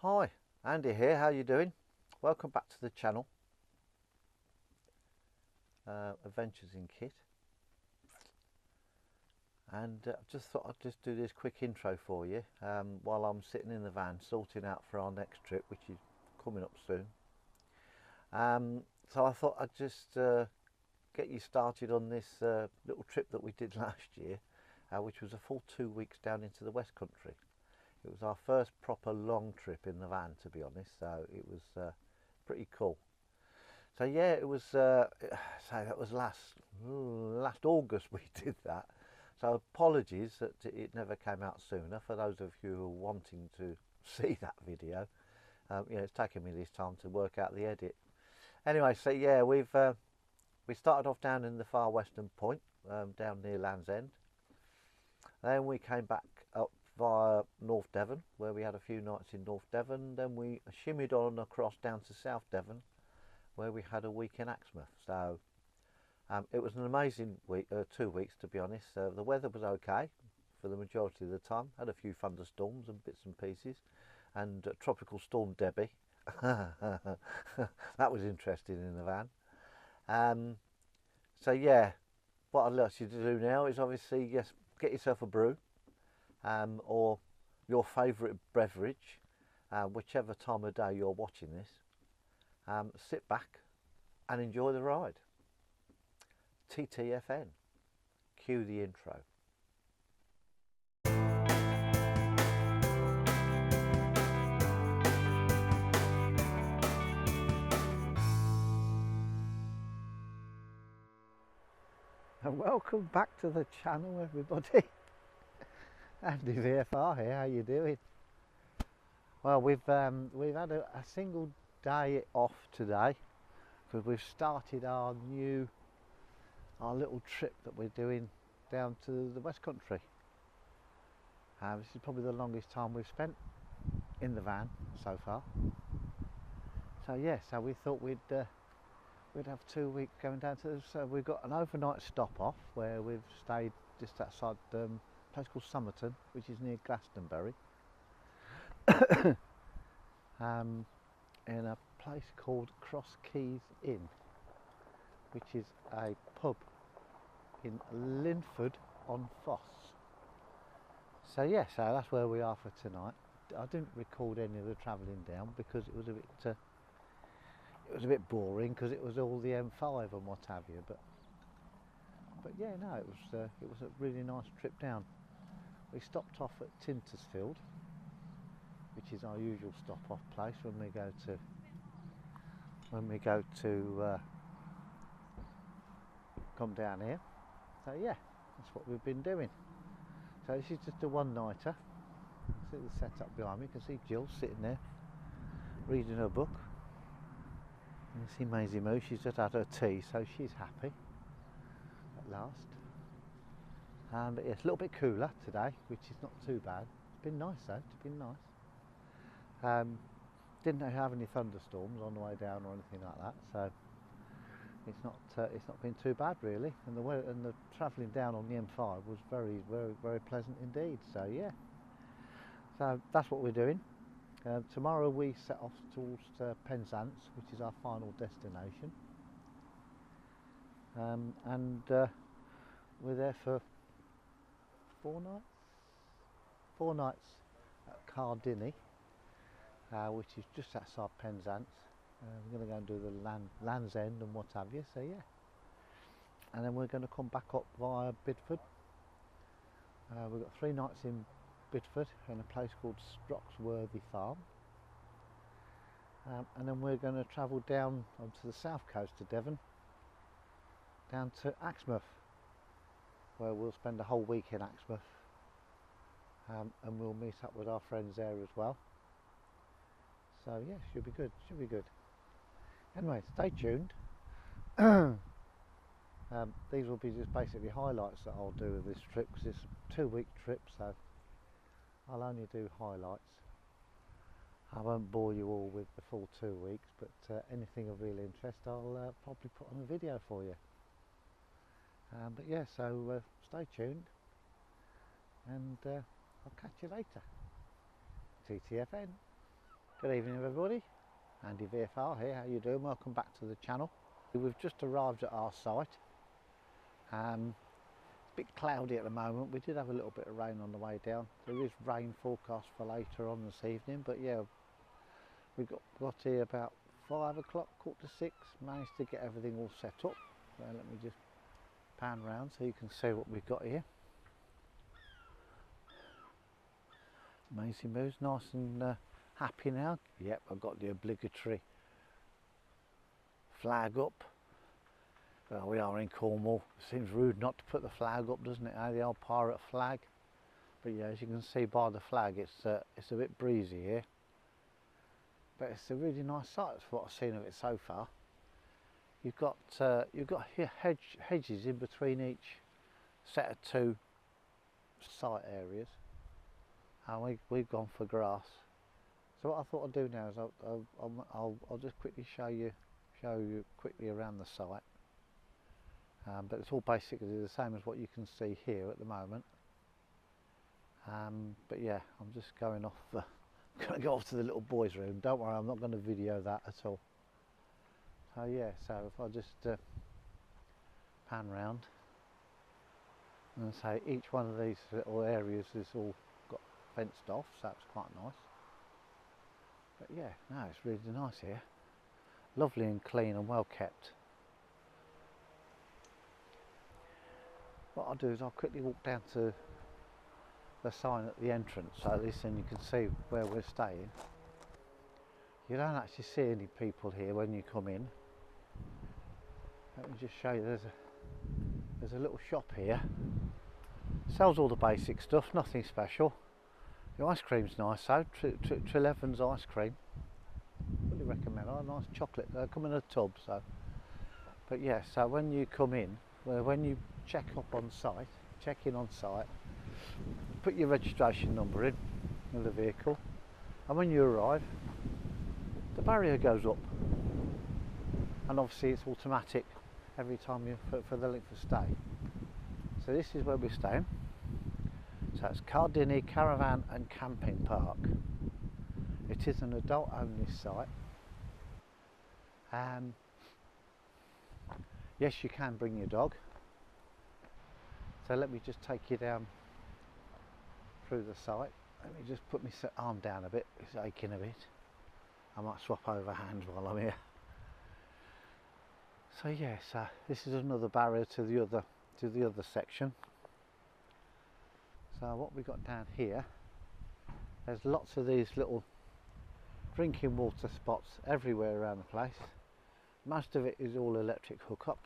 Hi, Andy here, how you doing? Welcome back to the channel, Adventures in KITT. And just thought I'd just do this quick intro for you while I'm sitting in the van sorting out for our next trip, which is coming up soon. So I thought I'd just get you started on this little trip that we did last year, which was a full 2 weeks down into the West Country. It was our first proper long trip in the van, to be honest, so it was pretty cool. So yeah, it was so that was last August we did that. So apologies that it never came out sooner for those of you who are wanting to see that video. It's taken me this time to work out the edit. Anyway, so yeah, we started off down in the far western point, down near Land's End. Then we came back up via North Devon, where we had a few nights in North Devon. Then we shimmied on across down to South Devon, where we had a week in Exmouth. So it was an amazing week, 2 weeks to be honest. The weather was okay for the majority of the time. Had a few thunderstorms and bits and pieces, and Tropical Storm Debbie. That was interesting in the van. So yeah, what I'd like you to do now is obviously get yourself a brew, or your favourite beverage, whichever time of day you're watching this. Sit back and enjoy the ride. TTFN. Cue the intro. And welcome back to the channel, everybody. Andy VFR here. How you doing? Well, we've had a single day off today because we've started our little trip that we're doing down to the West Country. This is probably the longest time we've spent in the van so far. So yeah, so we thought we'd have 2 weeks going down to. So we've got an overnight stop off where we've stayed just outside a place called Somerton, which is near Glastonbury, in a place called Cross Keys Inn, which is a pub in Linford on Foss. So yeah, so that's where we are for tonight. I didn't record any of the travelling down because it was a bit boring because it was all the M5 and what have you. But yeah, no, it was a really nice trip down. We stopped off at Tintersfield, which is our usual stop-off place when we go to come down here. So yeah, that's what we've been doing. So this is just a one-nighter. See the setup behind me. You can see Jill sitting there reading her book. You can see Maisie Moo. She's just had her tea, so she's happy at last. But yeah, it's a little bit cooler today, which is not too bad. It's been nice though. It's been nice. Didn't have any thunderstorms on the way down or anything like that, so it's not been too bad really. And the travelling down on the M5 was very, very, very pleasant indeed. So yeah, so that's what we're doing. Tomorrow we set off towards Penzance, which is our final destination, and we're there for 4 nights. 4 nights at Cardini, which is just outside Penzance. We're going to go and do the Land's End and what have you, so yeah. And then we're going to come back up via Bidford. We've got 3 nights in Bidford in a place called Stroxworthy Farm. And then we're going to travel down onto the south coast of Devon, down to Exmouth, where we'll spend a whole week in Exmouth. And we'll meet up with our friends there as well. So yeah, should be good, should be good. Anyway, stay tuned. These will be just basically highlights that I'll do of this trip, because it's a 2-week trip, so I'll only do highlights. I won't bore you all with the full 2 weeks, but anything of real interest I'll probably put on a video for you. But yeah, so stay tuned, and I'll catch you later. TTFN. Good evening everybody, Andy VFR here, how you doing? Welcome back to the channel. We've just arrived at our site. It's a bit cloudy at the moment. We did have a little bit of rain on the way down. There is rain forecast for later on this evening, but yeah, we got here about 5 o'clock, 5:45, managed to get everything all set up. So let me just pan round so you can see what we've got here. Amazing moves, nice and happy now. Yep, I've got the obligatory flag up. Well, we are in Cornwall. It seems rude not to put the flag up, doesn't it? The old pirate flag. But yeah, as you can see by the flag, it's a bit breezy here. But it's a really nice site for what I've seen of it so far. You've got here hedges in between each set of 2 site areas, and we've gone for grass. So what I thought I'd do now is I'll just quickly show you quickly around the site. But it's all basically the same as what you can see here at the moment. But yeah, I'm just going off. Going to go off to the little boys' room. Don't worry, I'm not going to video that at all. So yeah, so if I just pan round and say each one of these little areas is all got fenced off, so it's quite nice. But yeah, no, it's really nice here. Lovely and clean and well kept. What I'll do is I'll quickly walk down to the sign at the entrance, so at least then you can see where we're staying. You don't actually see any people here when you come in. Let me just show you, there's a little shop here. Sells all the basic stuff, nothing special. The ice cream's nice though, Treleven's ice cream. Really recommend it. Nice chocolate. They come in a tub, so. But yeah, so when you come in, when you check in on site, put your registration number in the vehicle, and when you arrive, the barrier goes up, and obviously it's automatic every time for the length of stay. So this is where we're staying. So it's KITT Caravan and Camping Park. It is an adult only site. Yes, you can bring your dog. So let me just take you down through the site. Let me just put my arm down a bit, it's aching a bit. I might swap over hands while I'm here. So yeah, so this is another barrier to the other section. So what we've got down here, there's lots of these little drinking water spots everywhere around the place. Most of it is all electric hookup.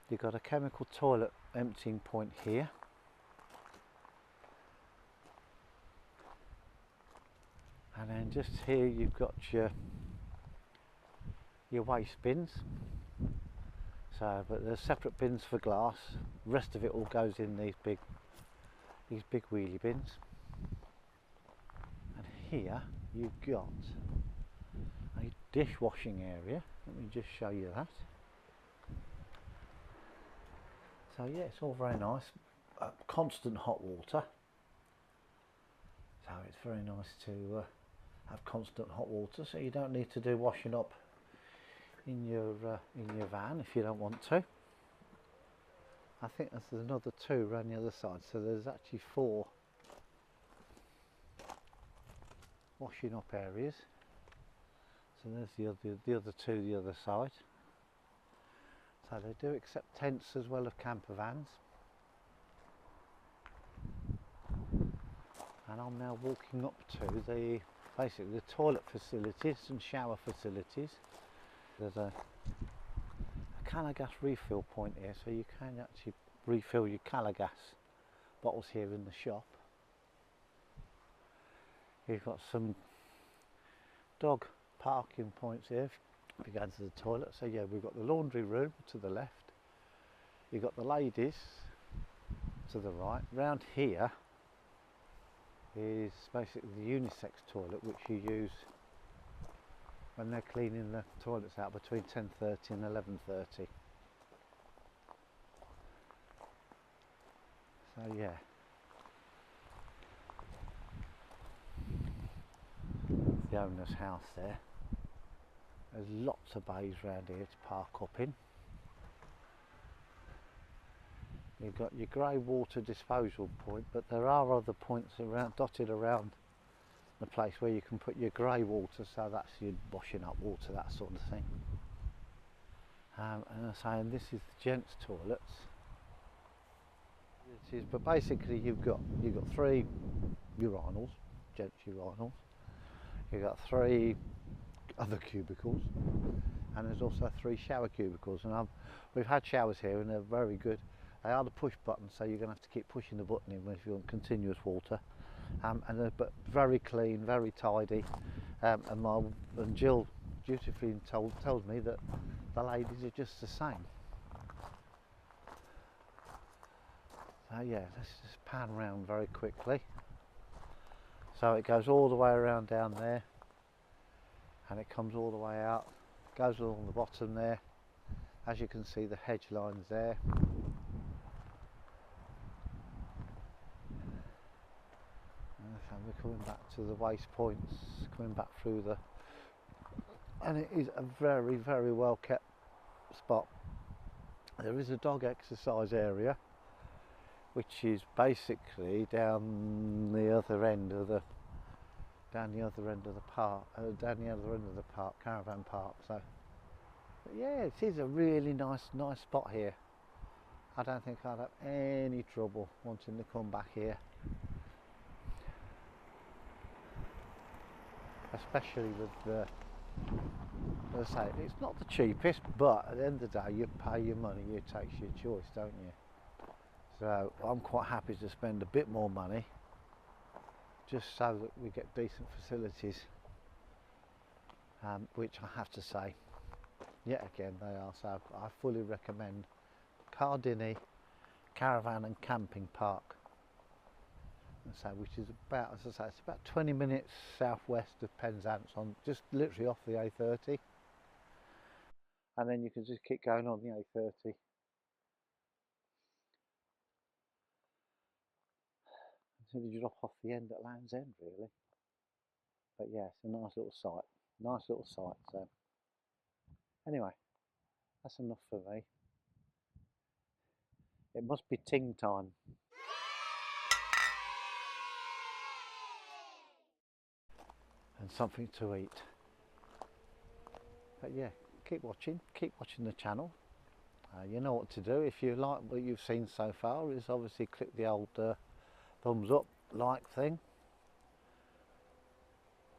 You've got a chemical toilet emptying point here. And then just here you've got your waste bins. So, but there's separate bins for glass. The rest of it all goes in these big wheelie bins. And here you've got a dishwashing area. Let me just show you that. So yeah, it's all very nice. Constant hot water. So it's very nice to have constant hot water, so you don't need to do washing up in your van if you don't want to. I think there's another 2 around the other side, so there's actually 4 washing up areas. So there's the other 2 the other side. So they do accept tents as well as camper vans. And I'm now walking up to basically the toilet facilities and shower facilities. There's a Calagas refill point here, so you can actually refill your Calagas bottles here in the shop. You've got some dog parking points here if you go into the toilet. So yeah, we've got the laundry room to the left. You've got the ladies to the right. Round here is basically the unisex toilet, which you use when they're cleaning the toilets out between 10:30 and 11:30. So yeah, owner's house there. There's lots of bays around here to park up in. You've got your grey water disposal point, but there are other points around, dotted around the place where you can put your grey water, so that's your washing up water, that sort of thing. And I'm saying this is the gents' toilets. It is, but basically you've got 3 urinals, gents urinals. You've got 3 other cubicles, and there's also 3 shower cubicles. And we've had showers here, and they're very good. They are the push buttons, so you're going to have to keep pushing the button in if you want continuous water. But very clean, very tidy. And Jill dutifully tells me that the ladies are just the same. So yeah, let's just pan round very quickly. So it goes all the way around down there, and it comes all the way out, goes along the bottom there. As you can see, the hedge lines there. And we're coming back to the waste points, coming back through the, and it is a very, very well kept spot. There is a dog exercise area, which is basically down the other end of the park, caravan park. So, but yeah, it is a really nice spot here. I don't think I'd have any trouble wanting to come back here, especially with the, as I say, it's not the cheapest, but at the end of the day, you pay your money, it takes your choice, don't you? So I'm quite happy to spend a bit more money, just so that we get decent facilities, which I have to say, yet again, they are. So I fully recommend Cardini Caravan and Camping Park, so, which is about, as I say, it's about 20 minutes southwest of Penzance, on just literally off the A30, and then you can just keep going on the A30 until you drop off the end at Land's End, really. But yeah, it's a nice little site. So anyway, that's enough for me. It must be ting time. And something to eat. But yeah, keep watching the channel. You know what to do. If you like what you've seen so far, is obviously click the old thumbs up, like thing.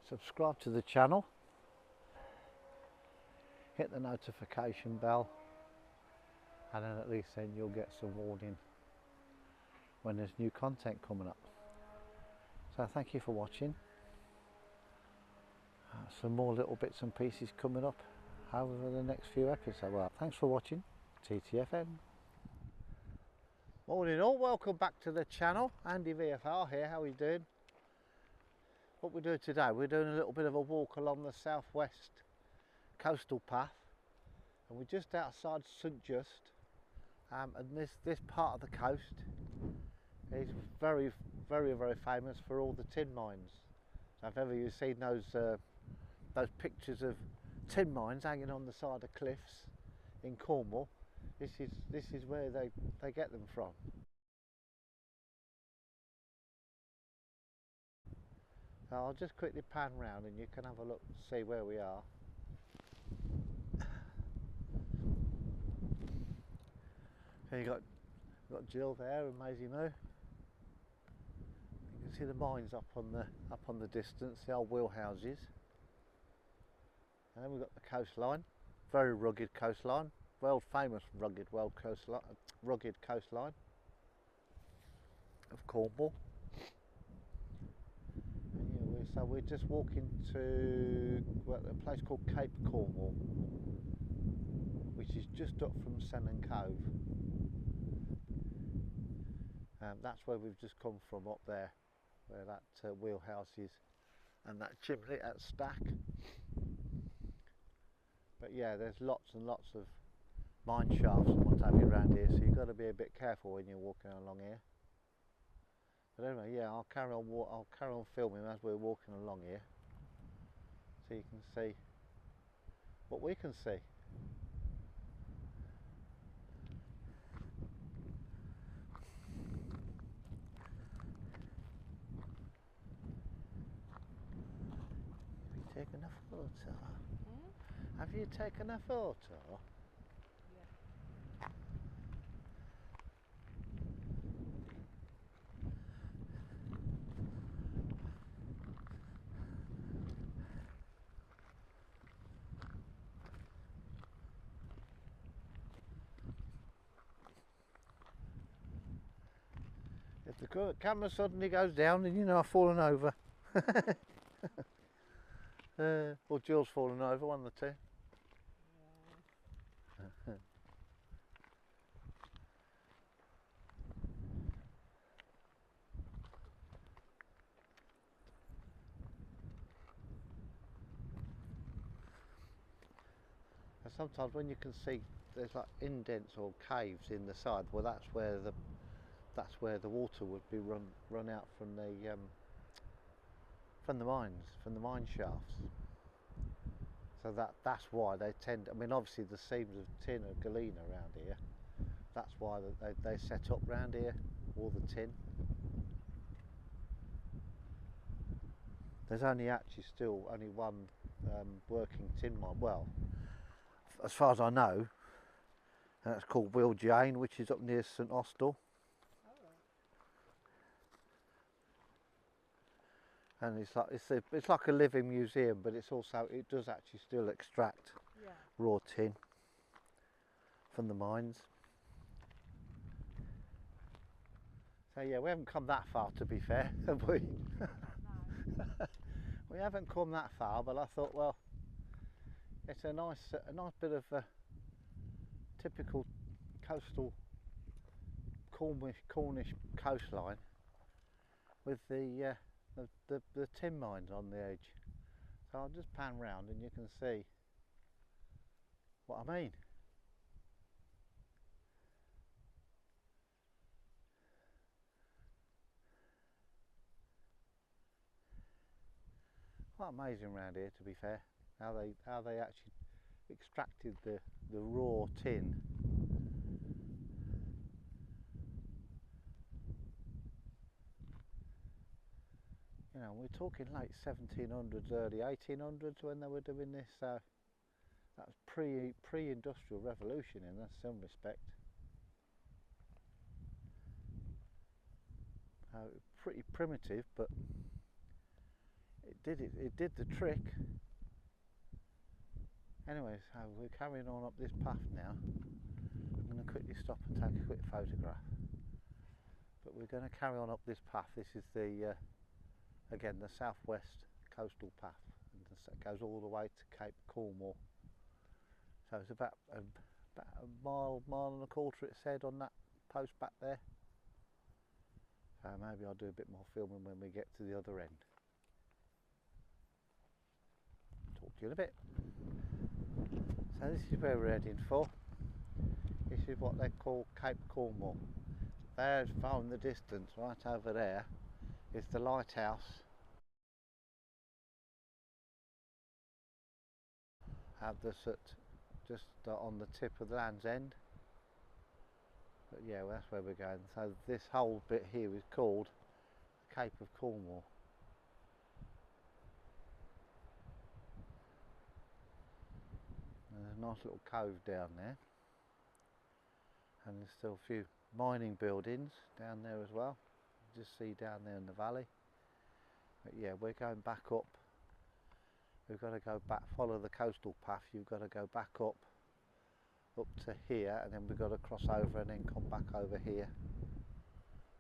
Subscribe to the channel. Hit the notification bell, and then at least then you'll get some warning when there's new content coming up. So thank you for watching. Some more little bits and pieces coming up over the next few episodes. Well, thanks for watching. TTFN. Morning all, welcome back to the channel. Andy VFR here, how are you doing? What we're doing today, we're doing a little bit of a walk along the southwest coastal path, and we're just outside St Just, and this part of the coast is very famous for all the tin mines. So if ever you've seen those pictures of tin mines hanging on the side of cliffs in Cornwall, this is where they get them from. So I'll just quickly pan round and you can have a look, see where we are. So you got Jill there and Maisie Moo. You can see the mines up on the distance, the old wheelhouses. And then we've got the coastline, very rugged coastline, world famous rugged coastline of Cornwall. And yeah, so we're just walking to a place called Cape Cornwall, which is just up from Sennan Cove. That's where we've just come from, up there, where that wheelhouse is, and that chimney, that stack. But yeah, there's lots and lots of mine shafts and what have you around here, so you've got to be a bit careful when you're walking along here. But anyway, yeah, I'll carry on filming as we're walking along here. so you can see what we can see. Have you taken a photo? Have you taken a photo? If the camera suddenly goes down, then you know I've fallen over. Or Jill's fallen over, one of the two. Yeah. And sometimes when you can see there's like indents or caves in the side, well that's where the water would be run out from the mines, from the mine shafts. So that's why they tend. I mean, obviously the seams of tin or galena around here. That's why they set up round here, all the tin. There's only actually still only one working tin mine. Well, as far as I know, and that's called Will Jane, which is up near St Austell. And it's like a living museum, but it does actually still extract raw tin from the mines. So yeah, we haven't come that far, to be fair, have we? No. We haven't come that far, but I thought, well, it's a nice bit of a typical coastal Cornish coastline with the tin mines on the edge. So I'll just pan round and you can see what I mean. Quite amazing around here, to be fair, how they actually extracted the raw tin. You know, we're talking late 1700s, early 1800s when they were doing this, so that's pre-industrial revolution in some respect. Pretty primitive, but it did the trick. Anyway, so we're carrying on up this path now. I'm going to quickly stop and take a quick photograph. But we're going to carry on up this path. This is the again the southwest coastal path, and it goes all the way to Cape Cornwall. So it's about a mile and a quarter, it said on that post back there. So maybe I'll do a bit more filming when we get to the other end. Talk to you in a bit. So this is where we're heading for. This is what they call Cape Cornwall. There's far in the distance, right over there, is the lighthouse. Have this just on the tip of the Land's End. But yeah, well, that's where we're going. So this whole bit here is called the Cape of Cornwall. And there's a nice little cove down there, and there's still a few mining buildings down there as well. You just see down there in the valley. But yeah, we're going back up. We've got to go back, follow the coastal path. You've got to go back up to here, and then we've got to cross over and then come back over here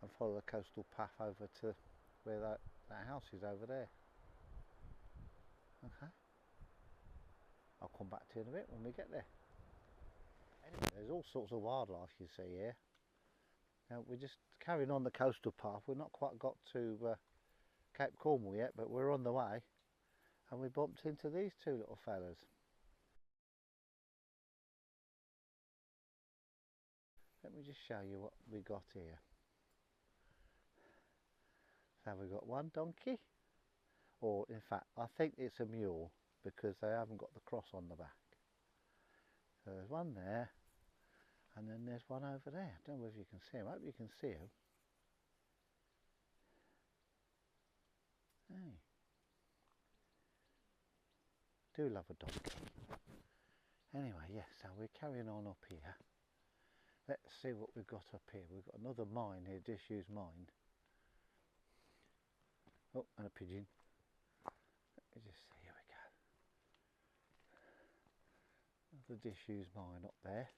and follow the coastal path over to where that house is over there. Okay, I'll come back to you in a bit when we get there. Anyway, there's all sorts of wildlife you see here. Now we're just carrying on the coastal path. We've not quite got to Cape Cornwall yet, but we're on the way, and we bumped into these two little fellas. Let me just show you what we got here. So we've got one donkey, or in fact I think it's a mule. because they haven't got the cross on the back. So there's one there, and then there's one over there. I don't know if you can see them. I hope you can see them. Hey. Do love a donkey. Anyway, yes, so we're carrying on up here. Let's see what we've got up here. We've got another mine here, disused mine. Oh, and a pigeon. Let me just see, here we go. Another disused mine up there.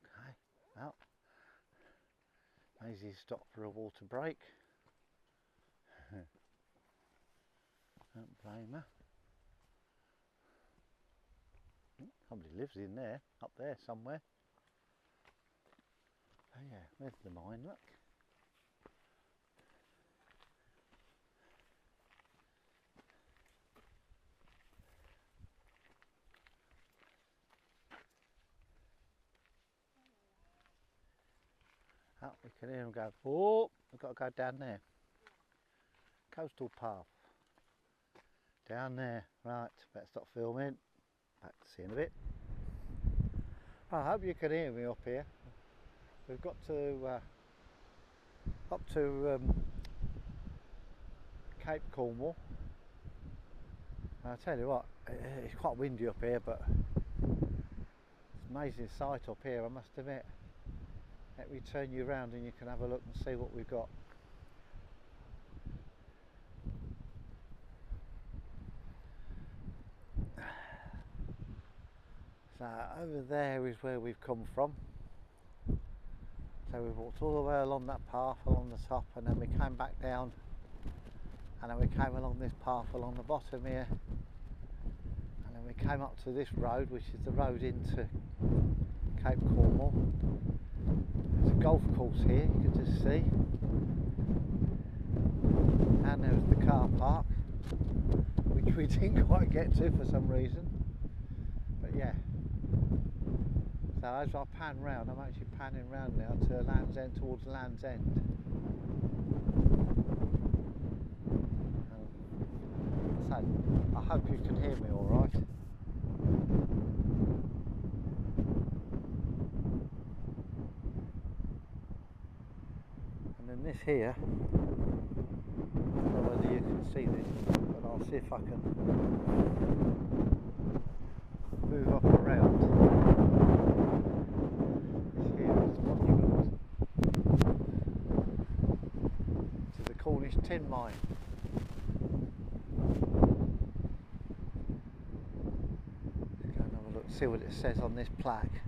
Okay, well, Maisie stopped for a water break. Don't blame her. Somebody lives in there, up there somewhere. Oh yeah, there's the mine, look. Oh, we can hear them go, oh, we've got to go down there. Coastal path. Down there, right, better stop filming. Back to see you in a bit. I hope you can hear me up here. We've got to up to Cape Cornwall. I'll tell you what, it's quite windy up here, but it's an amazing sight up here, I must admit. Let me turn you around and you can have a look and see what we've got. So over there is where we've come from. So we walked all the way along that path along the top, and then we came back down, and then we came along this path along the bottom here, and then we came up to this road, which is the road into Cape Cornwall. There's a golf course here, you can just see, and there's the car park, which we didn't quite get to for some reason, but yeah. So as I pan round, I'm actually panning round now to Land's End, towards Land's End. So I hope you can hear me all right. And then this here, I don't know whether you can see this, but I'll see if I can move up around. To the Cornish tin mine. Let's go and have a look, see what it says on this plaque.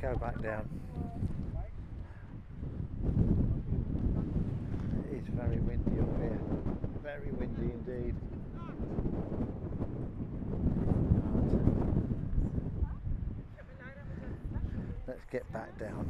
Go back down. It is very windy up here. Very windy indeed. Let's get back down.